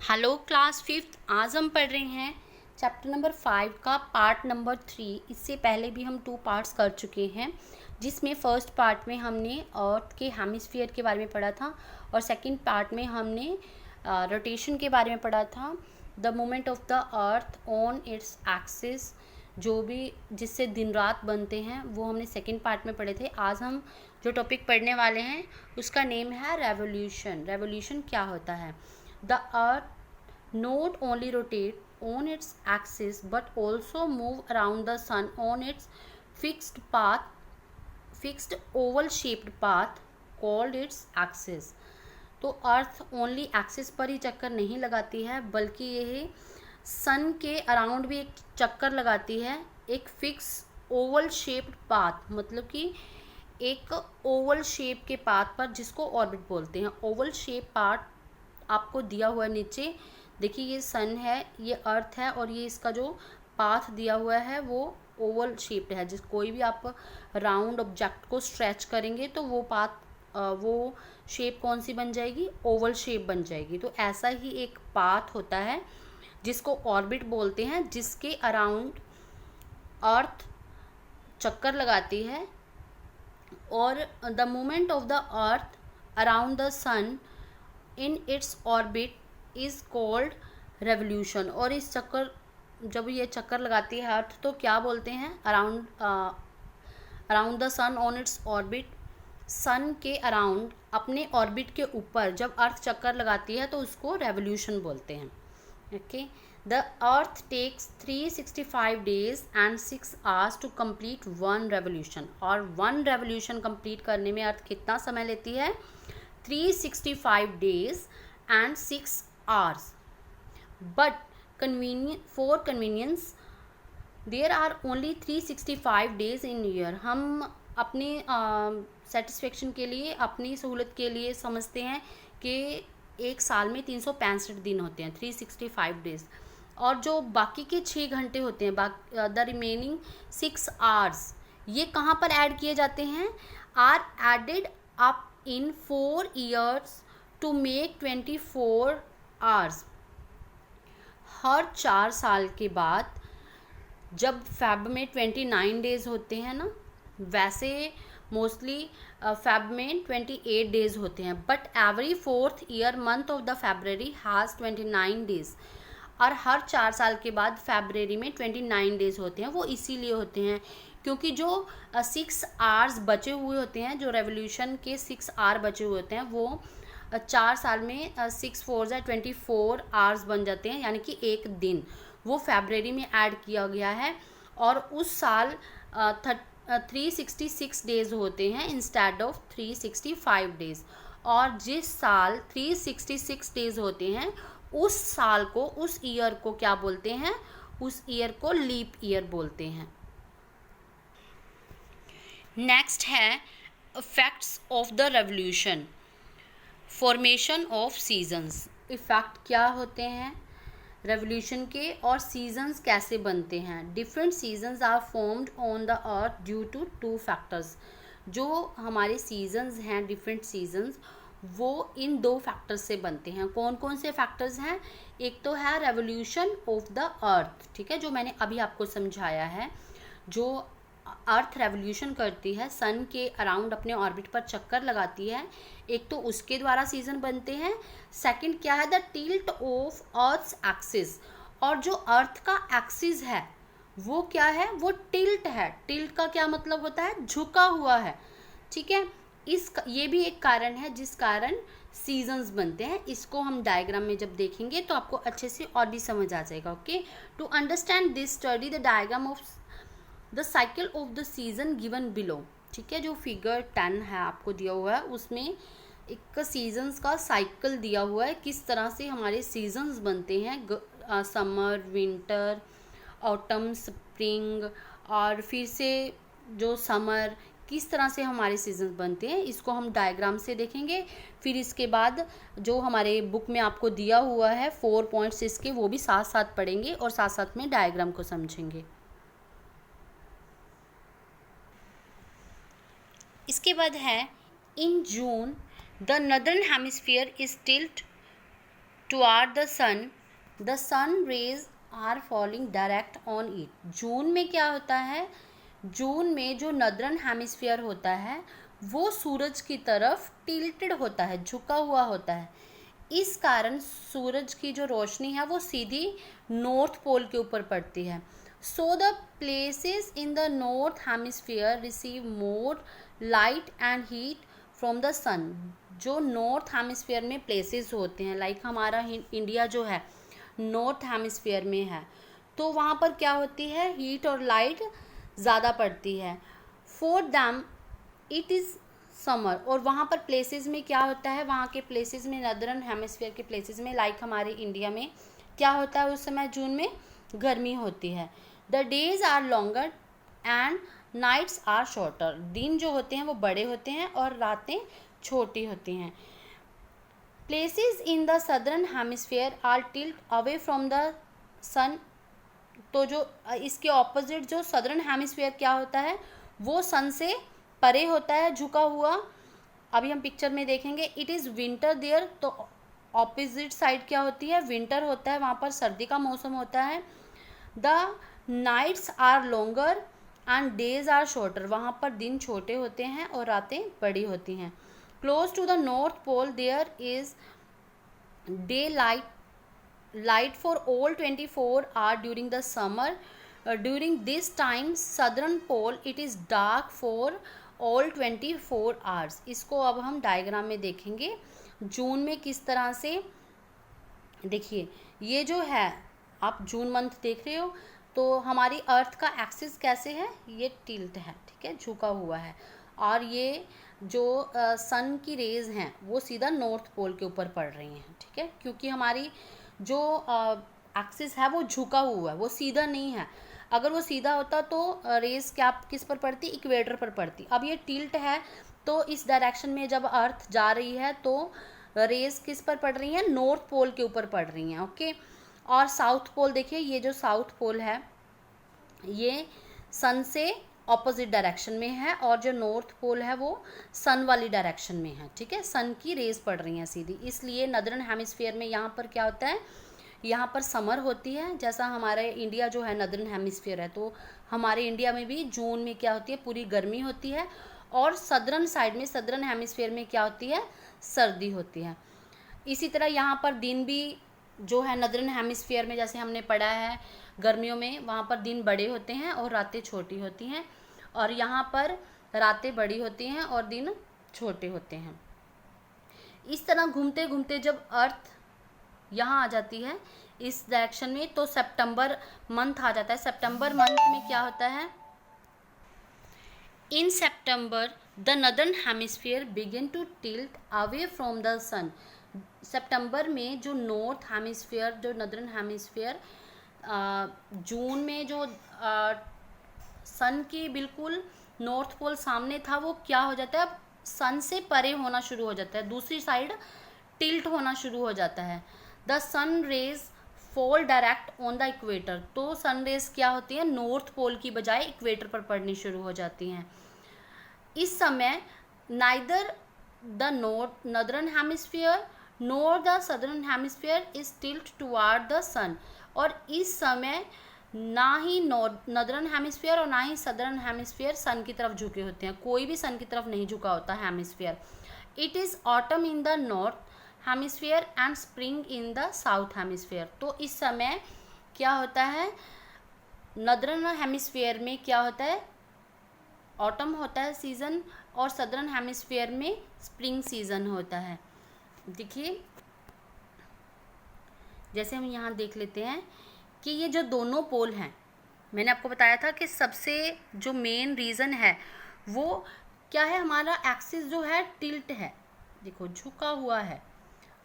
Hello class fifth. आज हम पढ़ रहे हैं चैप्टर नंबर 5 का पार्ट नंबर 3। इससे पहले भी हम 2 पार्ट्स कर चुके हैं, जिसमें फर्स्ट पार्ट में हमने अर्थ के हेमिस्फीयर के बारे में पढ़ा था और सेकंड पार्ट में हमने रोटेशन के बारे में पढ़ा था। The movement of the earth on its axis, जो भी जिससे दिन रात बनते हैं, वो हमने सेकंड पार्ट में पढ़े थे। आज हम जो टॉपिक पढ़ने वाले हैं उसका नेम है रेवोल्यूशन। रेवोल्यूशन क्या होता है? The earth not only rotate on its axis but also move around the sun on its fixed oval shaped path called its axis। तो अर्थ ओनली एक्सिस पर ही चक्कर नहीं लगाती है, बल्कि यह सन के अराउंड भी एक चक्कर लगाती है, एक फिक्स ओवल शेप्ड पाथ, मतलब कि एक ओवल शेप के पाथ पर, जिसको ऑर्बिट बोलते हैं। ओवल शेप पाथ आपको दिया हुआ है नीचे, देखिए ये सन है, ये अर्थ है, और ये इसका जो पाथ दिया हुआ है वो ओवल शेप्ड है। जिस कोई भी आप राउंड ऑब्जेक्ट को स्ट्रेच करेंगे तो वो पाथ वो शेप कौन सी बन जाएगी? ओवल शेप बन जाएगी। तो ऐसा ही एक पाथ होता है जिसको ऑर्बिट बोलते हैं, जिसके अराउंड अर्थ चक्कर लगाती है। और the movement of the earth around the sun in its orbit is called revolution. और इस चक्कर, जब ये चक्कर लगाती है अर्थ, तो क्या बोलते हैं? Around the sun on its orbit, sun के अराउंड, अपने ऑर्बिट के ऊपर जब अर्थ चक्कर लगाती है तो उसको रेवोल्यूशन बोलते हैं। Okay, the earth takes 365 days and 6 hours to complete one revolution. और वन रेवोल्यूशन कंप्लीट करने में अर्थ कितना समय लेती है? 365 days and 6 hours. But for convenience, there are only 365 days in year. हम अपने सेटिस्फेक्शन के लिए, अपनी सहूलत के लिए समझते हैं कि एक साल में 365 दिन होते हैं, 365 डेज। और जो बाकी के 6 घंटे होते हैं, द रिमेनिंग 6 hours, ये कहाँ पर ऐड किए जाते हैं? Are added up in 4 years to make 24 hours। हर 4 साल के बाद, जब फेब में 29 डेज होते हैं ना, वैसे मोस्टली फेब में 28 डेज होते हैं, but every 4th year month of the February has 29 days. और हर 4 साल के बाद फेब्रवरी में 29 डेज होते हैं। वो इसीलिए होते हैं क्योंकि जो 6 hours बचे हुए होते हैं, जो रेवोल्यूशन के 6 hour बचे हुए होते हैं, वो 4 साल में 6 4 24 hours बन जाते हैं, यानी कि एक दिन वो फेब्रवरी में ऐड किया गया है। और उस साल 366 डेज होते हैं इंस्टेड ऑफ 365 डेज। और जिस साल 366 डेज होते हैं, उस साल को, उस ईयर को क्या बोलते हैं? उस ईयर को लीप ईयर बोलते हैं। नेक्स्ट है effects of the revolution. Formation of seasons. Effect क्या होते हैं रेवोल्यूशन के, और सीजन्स कैसे बनते हैं? Different seasons are formed on the earth due to 2 factors. जो हमारे सीजन्स हैं, डिफरेंट सीजन्स, वो इन 2 फैक्टर्स से बनते हैं। कौन कौन से फैक्टर्स हैं? एक तो है रेवोल्यूशन ऑफ द अर्थ, ठीक है, जो मैंने अभी आपको समझाया है। जो अर्थ रेवोल्यूशन करती है, सन के अराउंड अपने ऑर्बिट पर चक्कर लगाती है, एक तो उसके द्वारा सीजन बनते हैं। सेकंड क्या है? The tilt of earth's axis. और जो अर्थ का एक्सिस है वो क्या है? वो टिल्ट है। टिल्ट का क्या मतलब होता है? झुका हुआ है, ठीक है। ये भी एक कारण है जिस कारण सीजन्स बनते हैं। इसको हम डायग्राम में जब देखेंगे तो आपको अच्छे से और भी समझ आ जाएगा। Okay, to understand this study the diagram of the cycle of the season given below. ठीक है, जो फिगर 10 है आपको दिया हुआ है, उसमें एक सीजन्स का साइकिल दिया हुआ है, किस तरह से हमारे सीजन्स बनते हैं, समर, विंटर, ऑटम, स्प्रिंग, और फिर से जो समर, किस तरह से हमारे सीजन्स बनते हैं, इसको हम डायग्राम से देखेंगे। फिर इसके बाद जो हमारे बुक में आपको दिया हुआ है 4 पॉइंट्स इसके, वो भी साथ साथ पढ़ेंगे और साथ साथ में डायग्राम को समझेंगे। इसके बाद है in June the northern hemisphere is tilt toward the sun rays are falling direct on it। जून में क्या होता है, जून में जो नदरन हेमिस्फीयर होता है वो सूरज की तरफ टिल्टेड होता है, झुका हुआ होता है। इस कारण सूरज की जो रोशनी है वो सीधी नॉर्थ पोल के ऊपर पड़ती है। So the places in the north hemisphere receive more light and heat from the sun. जो नॉर्थ हेमिस्फीयर में प्लेसेस होते हैं, लाइक हमारा इंडिया जो है नॉर्थ हेमिस्फीयर में है, तो वहाँ पर क्या होती है, हीट और लाइट ज़्यादा पड़ती है। For them it is summer. और वहाँ पर प्लेसेस में क्या होता है, वहाँ के प्लेसेस में, नदरन हेमिस्फीयर के प्लेसेस में, लाइक हमारे इंडिया में क्या होता है, उस समय जून में गर्मी होती है। The days are longer and nights are shorter. दिन जो होते हैं वो बड़े होते हैं और रातें छोटी होती हैं। Places in the southern hemisphere are tilt away from the sun. तो जो इसके ऑपोजिट जो सदर्न हेमिस्फीयर क्या होता है, वो सन से परे होता है, झुका हुआ। अभी हम पिक्चर में देखेंगे। इट इज़ विंटर देयर, तो ऑपोजिट साइड क्या होती है, विंटर होता है, वहाँ पर सर्दी का मौसम होता है। The nights are longer and days are shorter. वहाँ पर दिन छोटे होते हैं और रातें बड़ी होती हैं। Close to the north pole there is daylight for all 24 hour during the summer. During this time southern pole it is dark for all 24 hours. इसको अब हम डायग्राम में देखेंगे जून में किस तरह से। देखिए ये जो है, आप जून मंथ देख रहे हो, तो हमारी अर्थ का एक्सिस कैसे है, ये टिल्ट है, ठीक है, झुका हुआ है। और ये जो सन की रेज हैं वो सीधा नॉर्थ पोल के ऊपर पड़ रही हैं, ठीक है, क्योंकि हमारी जो एक्सिस है वो झुका हुआ है, वो सीधा नहीं है। अगर वो सीधा होता तो रेज क्या किस पर पड़ती, इक्वेटर पर पड़ती। अब ये टिल्ट है, तो इस डायरेक्शन में जब अर्थ जा रही है तो रेज किस पर पड़ रही हैं, नॉर्थ पोल के ऊपर पड़ रही हैं, ओके। और साउथ पोल देखिए, ये जो साउथ पोल है ये सन से ऑपोजिट डायरेक्शन में है, और जो नॉर्थ पोल है वो सन वाली डायरेक्शन में है, ठीक है, सन की रेज पड़ रही हैं सीधी। इसलिए नदर्न हेमिस्फीयर में यहाँ पर क्या होता है, यहाँ पर समर होती है। जैसा हमारे इंडिया जो है नदर्न हेमिस्फीयर है, तो हमारे इंडिया में भी जून में क्या होती है, पूरी गर्मी होती है। और सदर्न साइड में, सदर्न हेमिस्फीयर में क्या होती है, सर्दी होती है। इसी तरह यहाँ पर दिन भी जो है नदर्न हेमिस्फीयर में, जैसे हमने पढ़ा है गर्मियों में, वहाँ पर दिन बड़े होते हैं और रातें छोटी होती हैं, और यहाँ पर रातें बड़ी होती हैं और दिन छोटे होते हैं। इस तरह घूमते घूमते जब अर्थ यहाँ आ जाती है इस डायरेक्शन में, तो सितंबर मंथ आ जाता है। सितंबर मंथ में क्या होता है, in September the northern hemisphere begin to tilt away from the sun. सितंबर में जो नॉर्थ हेमिस्फीयर, जो नदर्न हेमिस्फीयर जून में जो सन की बिल्कुल नॉर्थ पोल सामने था, वो क्या हो जाता है, अब सन से परे होना शुरू हो जाता है, दूसरी साइड टिल्ट होना शुरू हो जाता है। The sun rays fall direct on the equator. तो सन रेज क्या होती है, नॉर्थ पोल की बजाय इक्वेटर पर पड़नी शुरू हो जाती हैं। इस समय neither the northern hemisphere nor the southern hemisphere is tilt toward the sun. और इस समय ना ही नदर्न हेमिस्फीयर और ना ही सदर्न हेमिस्फीयर सन की तरफ झुके होते हैं, कोई भी सन की तरफ नहीं झुका होता hemisphere. It is autumn in the north hemisphere and spring in the south hemisphere. तो इस समय क्या होता है, नदर्न हेमिस्फीयर में क्या होता है, ऑटम होता है सीज़न, और सदर्न हेमिस्फीयर में स्प्रिंग सीज़न होता है। देखिए जैसे हम यहाँ देख लेते हैं कि ये जो दोनों पोल हैं, मैंने आपको बताया था कि सबसे जो मेन रीज़न है वो क्या है, हमारा एक्सिस जो है टिल्ट है, देखो झुका हुआ है।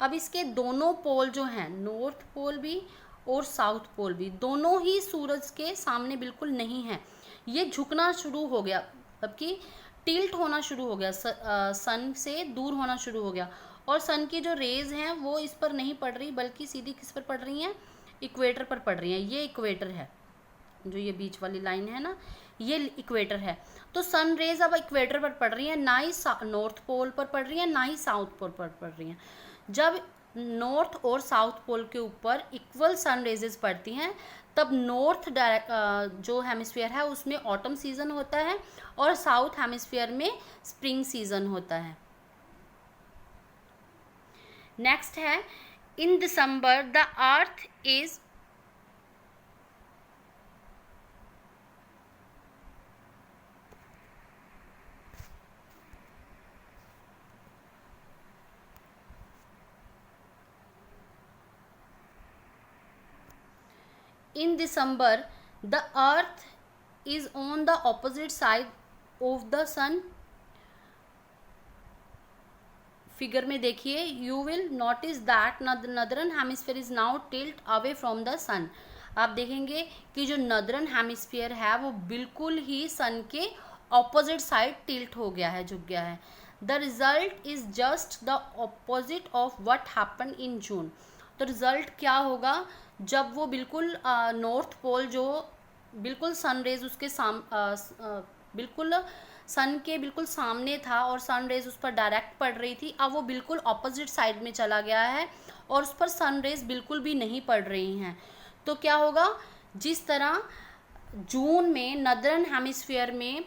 अब इसके दोनों पोल जो हैं, नॉर्थ पोल भी और साउथ पोल भी, दोनों ही सूरज के सामने बिल्कुल नहीं है, ये झुकना शुरू हो गया, जबकि टिल्ट होना शुरू हो गया, सन से दूर होना शुरू हो गया। और सन की जो रेज हैं वो इस पर नहीं पड़ रही, बल्कि सीधी किस पर पड़ रही हैं, इक्वेटर पर पड़ रही हैं। ये इक्वेटर है, जो ये बीच वाली लाइन है ना, ये इक्वेटर है। तो सन रेज अब इक्वेटर पर पड़ रही हैं, ना ही नॉर्थ पोल पर पड़ रही हैं, ना ही साउथ पोल पर पड़ रही हैं। जब नॉर्थ और साउथ पोल के ऊपर इक्वल सन रेजेस पड़ती हैं, तब नॉर्थ जो हेमिस्फीयर है उसमें ऑटम सीजन होता है और साउथ हेमिस्फीयर में स्प्रिंग सीजन होता है। नेक्स्ट है, in December the earth is in December the earth is on the opposite side of the sun। Figure में देखिए, you will notice that northern hemisphere is now tilt away from the sun. आप देखेंगे कि जो नदरन hemisphere है वो बिल्कुल ही सन के ऑपोजिट साइड टिल्ट हो गया है, झुक गया है। The result is just the opposite of what happen in June. तो रिजल्ट क्या होगा, जब वो बिल्कुल नॉर्थ पोल जो बिल्कुल सन रेज उसके बिल्कुल सन के बिल्कुल सामने था और सन रेज उस पर डायरेक्ट पड़ रही थी, अब वो बिल्कुल ऑपोजिट साइड में चला गया है और उस पर सन रेज बिल्कुल भी नहीं पड़ रही हैं। तो क्या होगा, जिस तरह जून में नदर्न हेमिस्फीयर में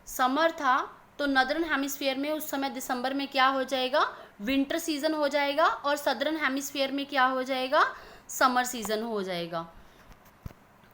समर था, तो नदर्न हेमिस्फीयर में उस समय दिसंबर में क्या हो जाएगा, विंटर सीजन हो जाएगा, और सदर्न हेमिस्फीयर में क्या हो जाएगा, समर सीजन हो जाएगा।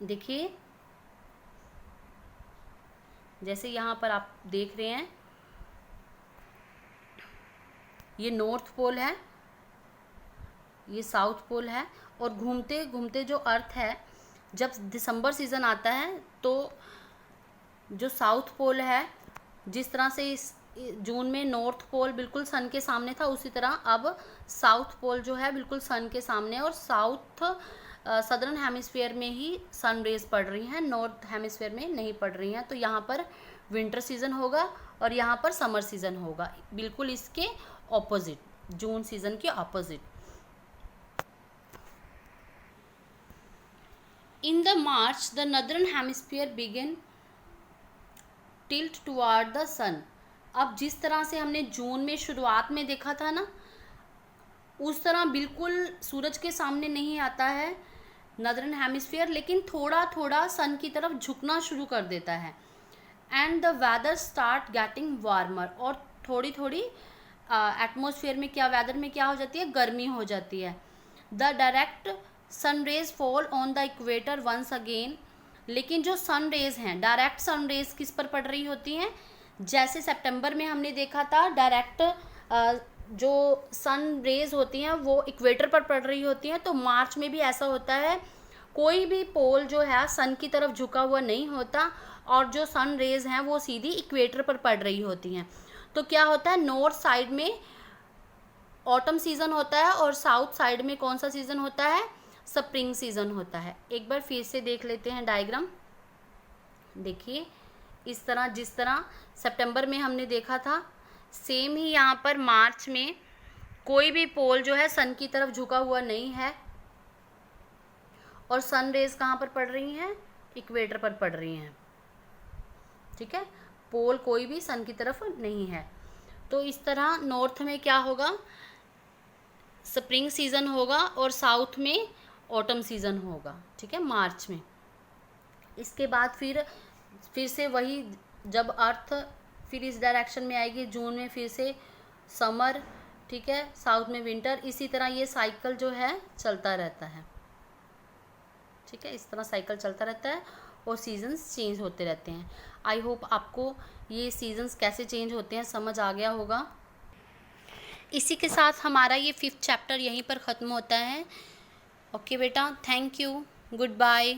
देखिए जैसे यहाँ पर आप देख रहे हैं, ये नॉर्थ पोल है, ये साउथ पोल है, और घूमते घूमते जो अर्थ है, जब दिसंबर सीजन आता है तो जो साउथ पोल है, जिस तरह से इस जून में नॉर्थ पोल बिल्कुल सन के सामने था, उसी तरह अब साउथ पोल जो है बिल्कुल सन के सामने, और साउथ सदर्न हेमिस्फीयर में ही सन रेज पड़ रही हैं, नॉर्थ हेमिस्फीयर में नहीं पड़ रही हैं। तो यहाँ पर विंटर सीजन होगा और यहाँ पर समर सीजन होगा, बिल्कुल इसके ऑपोजिट, जून सीजन के opposite. In the March the northern hemisphere begin tilt toward the sun. अब जिस तरह से हमने जून में शुरुआत में देखा था ना, उस तरह बिल्कुल सूरज के सामने नहीं आता है नदर्न हेमिस्फीयर, लेकिन थोड़ा थोड़ा सन की तरफ झुकना शुरू कर देता है। And the weather start getting warmer, और थोड़ी थोड़ी एटमॉस्फेयर में क्या, वेदर में क्या हो जाती है, गर्मी हो जाती है। The direct sun rays fall on the equator once again. लेकिन जो सन रेज हैं, डायरेक्ट सन रेज किस पर पड़ रही होती हैं, जैसे सितंबर में हमने देखा था डायरेक्ट जो सन रेज होती हैं वो इक्वेटर पर पड़ रही होती हैं, तो मार्च में भी ऐसा होता है, कोई भी पोल जो है सन की तरफ झुका हुआ नहीं होता और जो सन रेज हैं वो सीधी इक्वेटर पर पड़ रही होती हैं। तो क्या होता है, नॉर्थ साइड में ऑटम सीजन होता है और साउथ साइड में कौन सा सीजन होता है, स्प्रिंग सीजन होता है। एक बार फिर से देख लेते हैं डायग्राम। देखिए इस तरह, जिस तरह सितंबर में हमने देखा था, सेम ही यहाँ पर मार्च में कोई भी पोल जो है सन की तरफ झुका हुआ नहीं है और सन रेज कहाँ पर पड़ रही हैं, इक्वेटर पर पड़ रही हैं। ठीक है, पोल कोई भी सन की तरफ नहीं है। तो इस तरह नॉर्थ में क्या होगा, स्प्रिंग सीजन होगा और साउथ में ऑटम सीजन होगा। ठीक है, मार्च में। इसके बाद फिर से वही, जब अर्थ फिर इस डायरेक्शन में आएगी, जून में फिर से समर, ठीक है, साउथ में विंटर, इसी तरह ये साइकिल जो है चलता रहता है। ठीक है, इस तरह साइकिल चलता रहता है और सीजन्स चेंज होते रहते हैं। आई होप आपको ये सीजन्स कैसे चेंज होते हैं समझ आ गया होगा। इसी के साथ हमारा ये 5th चैप्टर यहीं पर ख़त्म होता है। ओके बेटा, थैंक यू, गुड बाय।